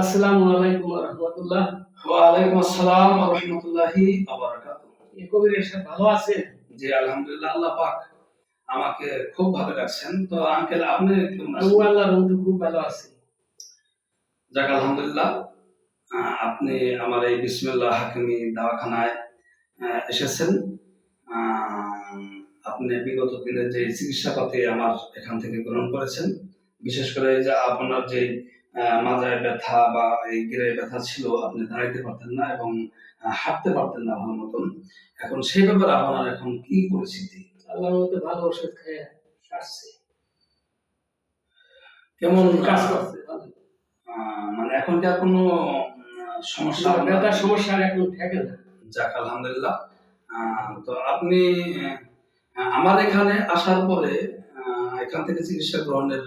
আসসালামু আলাইকুম ওয়া রাহমাতুল্লাহ। ওয়ালাইকুম আসসালাম ওয়া রাহমাতুল্লাহি ওয়া বারাকাতুহু। কবির এরশাদ ভালো আছেন? জি আলহামদুলিল্লাহ, আল্লাহ পাক আমাকে খুব ভালো রাখছেন। তো আঙ্কেল আপনি কেমন আমি আছেন? আল্লাহর রহমতে খুব ভালো আছি। যাক আলহামদুলিল্লাহ, আপনি আমার এই বিসমিল্লাহ হাকিমি দাওয়াখানায় এসেছেন। আপনি বিগত দিনে যে চিকিৎসাপাতি আমার এখান থেকে গ্রহণ করেছেন, বিশেষ করে এই যে আপনার যে মাজায় ব্যথা বা এই গিরায় ব্যথা ছিল, আপনি দাঁড়াইতে পারতেন না এবং হাঁটতে পারতেন না ভালো মতন। এখন সেই ব্যাপারে আপনার এখন কি পরিস্থিতি? আল্লাহর রহমতে ভালো ওষুধ খেয়ে আসছে। কেমন কাজ করছে ভালো। মানে এখন কি আর কোনো সমস্যা? ব্যথার সমস্যা আর এখন থাকে না। যাক আলহামদুলিল্লাহ। তো আপনি আমার এখানে আসার পরে এখান থেকে চিকিৎসা গ্রহণের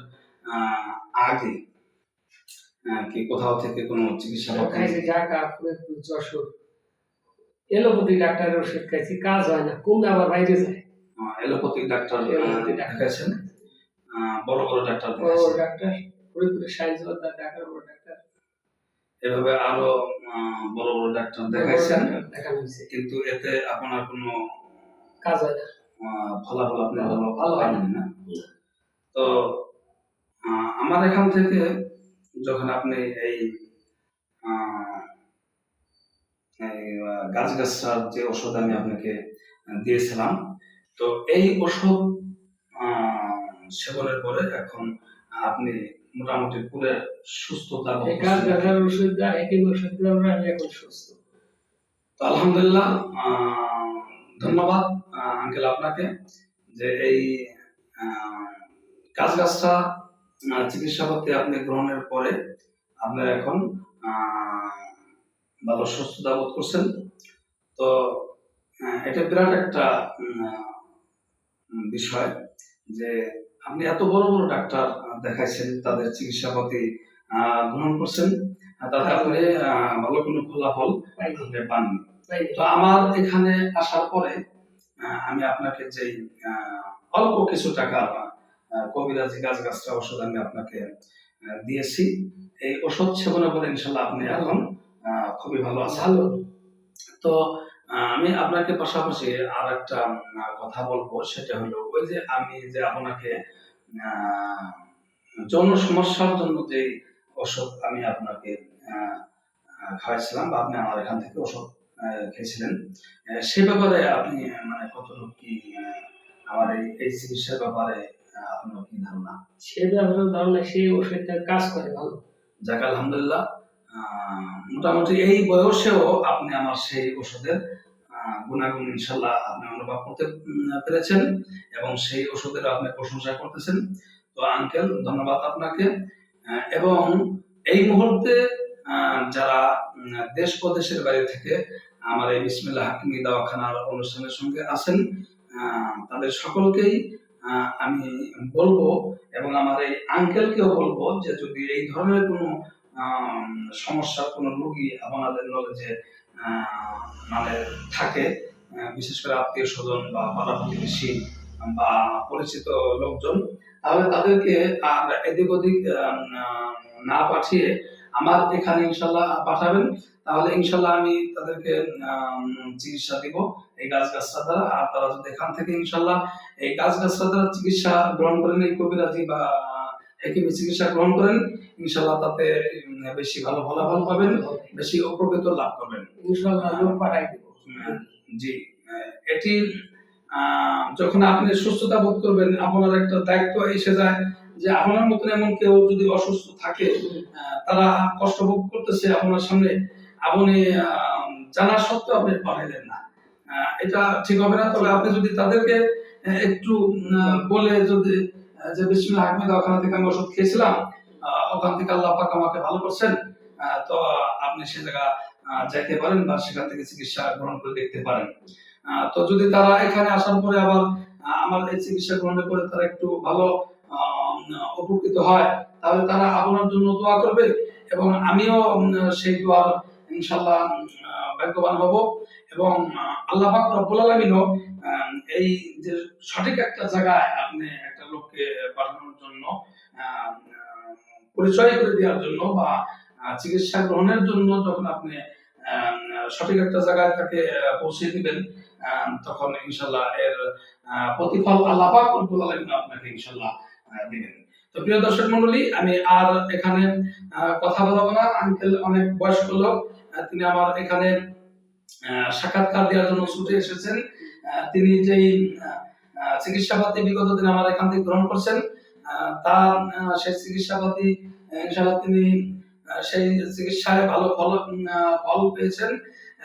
আগে কি কোথাও থেকে কোনো চিকিৎসা খাইছি ঢাকা, ফরিদপুর, যশোর, এলোপ্যাথি ডাক্তারের ওষুধ খাইছি, কাজ হয় না, কমলে আবার বাইরে যায়। এলোপ্যাথিক ডাক্তার দেখাইছেন? বড় বড় ডাক্তার বড় বড় ডাক্তার, ফরিদপুরের সাইজ ঢাকার বড় ডাক্তার, এভাবে আরো বড় বড় ডাক্তার দেখাইছেন, দেখানো হয়েছে, কিন্তু এতে আপনার কোনো কাজ হয় না, ফলাফল আপনি ভালো হয় না। তো আমার এখান থেকে যখন আপনি এই গাছগাছার যে ওষুধ আমি আপনাকে দিয়েছিলাম, তো এই ওষুধ সেবনের পরে এখন আপনি মোটামুটি পুরো সুস্থতা গাছগাছার ওষুধ দেওয়া, একই ওষুধ দেওয়া, আমি এখন সুস্থ। তো আলহামদুলিল্লাহ, ধন্যবাদ আঙ্কেল আপনাকে যে এই গাছগাছটা চিকিৎসাপাতি আপনি গ্রহণের পরে আপনার এখন ভালো সুস্থতা বোধ করছেন। তো এটা বিরাট একটা বিষয় যে আপনি এত বড় বড় ডাক্তার দেখাইছেন, তাদের চিকিৎসাপাতি গ্রহণ করছেন, তাতে আপনি ভালো কোনো ফলাফল পাননি। তো আমার এখানে আসার পরে আমি আপনাকে যে অল্প কিছু টাকা কবিরাজি গাছগাছরা ওষুধ আমি আপনাকে দিয়েছি, এই ওষুধ সেবনের পরে ইনশাল্লাহ আপনি এখন খুবই ভালো আছেন। তো আমি আপনাকে পাশাপাশি আর একটা কথা বলবো, সেটা হলো ওই যে আমি যে আপনাকে যৌন সমস্যার জন্য যে ওষুধ আমি আপনাকে খাওয়াইছিলাম বা আপনি আমার এখান থেকে ওষুধ খেয়েছিলেন, সে ব্যাপারে আপনি মানে কতটুকু কি আমার এই চিকিৎসার ব্যাপারে আপনার কি ধারণা? সে ব্যাপারে ধারণা, সেই ওষুধটা কাজ করে ভালো। যাক আলহামদুলিল্লাহ, মোটামুটি এই বয়সেও আপনি আমার সেই ওষুধের গুণাগুণ ইনশাল্লাহ আপনি অনুভব করতে পেরেছেন এবং সেই ওষুধের আপনি প্রশংসা করতেছেন। তো আঙ্কেল ধন্যবাদ আপনাকে। এবং এই মুহূর্তে যারা দেশ প্রদেশের বাইরে থেকে আমার এই বিসমিল্লাহ হাকিমি দাওয়াখানার অনুষ্ঠানের সঙ্গে আছেন, তাদের সকলকেই আমি বলবো এবং আমার এই আঙ্কেলকেও বলবো যে যদি এই ধরনের কোনো সমস্যার কোনো রোগী আপনাদের নলেজে মানে থাকে, বিশেষ করে আত্মীয় স্বজন বা পাড়া প্রতিবেশী বা পরিচিত লোকজন, তাহলে তাদেরকে আর এদিক ওদিক না পাঠিয়ে আমার এখানে ইনশাল্লাহ পাঠাবেন। তাহলে ইনশাল্লাহ আমি তাদেরকে চিকিৎসা দিব এই গাছগাছরা দ্বারা। আর তারা যদি এখান থেকে ইনশাল্লাহ এই গাছগাছরা দ্বারা চিকিৎসা গ্রহণ করেন, এই কবিরাজি বা হেকিমি চিকিৎসা গ্রহণ করেন, ইনশাল্লাহ তাতে বেশি ভালো ফলাফল পাবেন, বেশি উপকৃত লাভ করবেন ইনশাল্লাহ। লোক পাঠাই দিব। জি, এটি যখন আপনি সুস্থতা বোধ করবেন, আপনার একটা দায়িত্ব এসে যায় যে আপনার মতন এমন কেউ যদি অসুস্থ থাকে, তারা কষ্ট ভোগ করতেছে আপনার সামনে, আপনি জানা সত্ত্বেও আপনি পাঠাইলেন না, এটা ঠিক হবে না। তবে আপনি যদি তাদেরকে একটু বলে যদি যে বিসমিল্লাহ হাকিমি দাওয়াখানা থেকে আমি ওষুধ খেয়েছিলাম, ওখান থেকে আল্লাহ পাক আমাকে ভালো করছেন, তো আপনি সে জায়গা যাইতে পারেন বা সেখান থেকে চিকিৎসা গ্রহণ করে দেখতে পারেন। তো যদি তারা এখানে আসার পরে আবার আমার এই চিকিৎসা গ্রহণের পরে তারা একটু ভালো উপকৃত হয়, তাহলে তারা আপনার জন্য দোয়া করবে এবং আমিও সেই দোয়া ইনশাআল্লাহ ভাগ্যবান হব এবং আল্লাহ পাক রব্বুল আলামিনও এই যে সঠিক একটা জায়গায় আপনি একটা লোককে পাঠানোর জন্য, পরিচয় করে দেওয়ার জন্য বা চিকিৎসা গ্রহণের জন্য যখন আপনি সঠিক একটা জায়গায় তাকে পৌঁছে দিবেন, তখন ইনশাল্লাহ এর প্রতিফল আল্লাহ পাক রব্বুল আলামিন আপনাকে ইনশাল্লাহ দিবেন। তো প্রিয় দর্শক মণ্ডলী, আমি আর এখানে কথা বলবো না। আঙ্কেল অনেক বয়স্ক লোক, তিনি আমার এখানে সাক্ষাৎকার দেওয়ার জন্য ছুটে এসেছেন। তিনি যেই চিকিৎসাপাতি বিগত দিনে আমার এখান থেকে গ্রহণ করছেন, তার সেই চিকিৎসাপাতি ইনশাআল্লাহ তিনি সেই চিকিৎসায় ভালো ফল পেয়েছেন।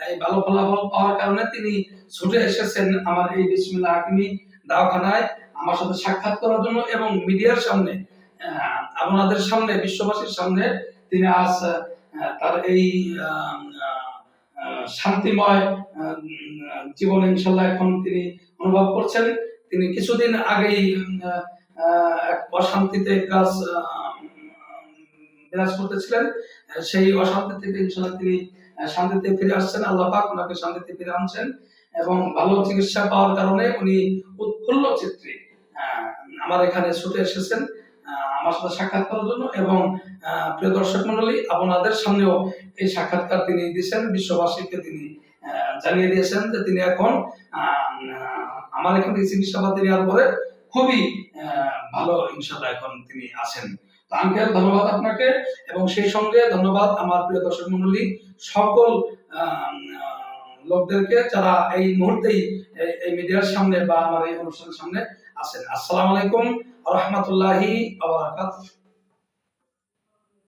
এই ভালো ফলাফল পাওয়ার কারণে তিনি ছুটে এসেছেন আমার এই বিসমিল্লাহ হাকিমি দওয়াখানায় আমার সাথে সাক্ষাৎ করার জন্য, এবং মিডিয়ার সামনে, আপনাদের সামনে, বিশ্ববাসীর সামনে তিনি আজ তার এই শান্তিময় জীবন ইনশাল্লাহ এখন তিনি অনুভব করছেন। তিনি কিছুদিন আগেই এক অশান্তিতে বিরাজ করতেছিলেন, সেই অশান্তি থেকে ইনশাল্লাহ তিনি শান্তিতে ফিরে আসছেন। আল্লাহ পাক ওনাকে শান্তিতে ফিরে আনছেন, এবং ভালো চিকিৎসা পাওয়ার কারণে উনি উৎফুল্ল চিত্রে আমার এখানে ছুটে এসেছেন আমার সাথে সাক্ষাৎ করার জন্য। এবং প্রিয় দর্শক মন্ডলী, আপনাদের সামনেও এই সাক্ষাৎকার তিনি দিয়েছেন, বিশ্ববাসীকে তিনি জানিয়ে দিয়েছেন যে তিনি এখন আমার এখান থেকে চিকিৎসাপাতি নেওয়ার পরে খুবই ভালো ইনশাল্লাহ এখন তিনি আছেন। তো আঙ্কেল, ধন্যবাদ আপনাকে, এবং সেই সঙ্গে ধন্যবাদ আমার প্রিয় দর্শক মন্ডলী সকল লোকদেরকে যারা এই মুহূর্তেই এই মিডিয়ার সামনে বা আমার এই অনুষ্ঠানের সামনে আছেন। আসসালামু আলাইকুম ওয়া রাহমাতুল্লাহি ওয়া বারাকাতুহু।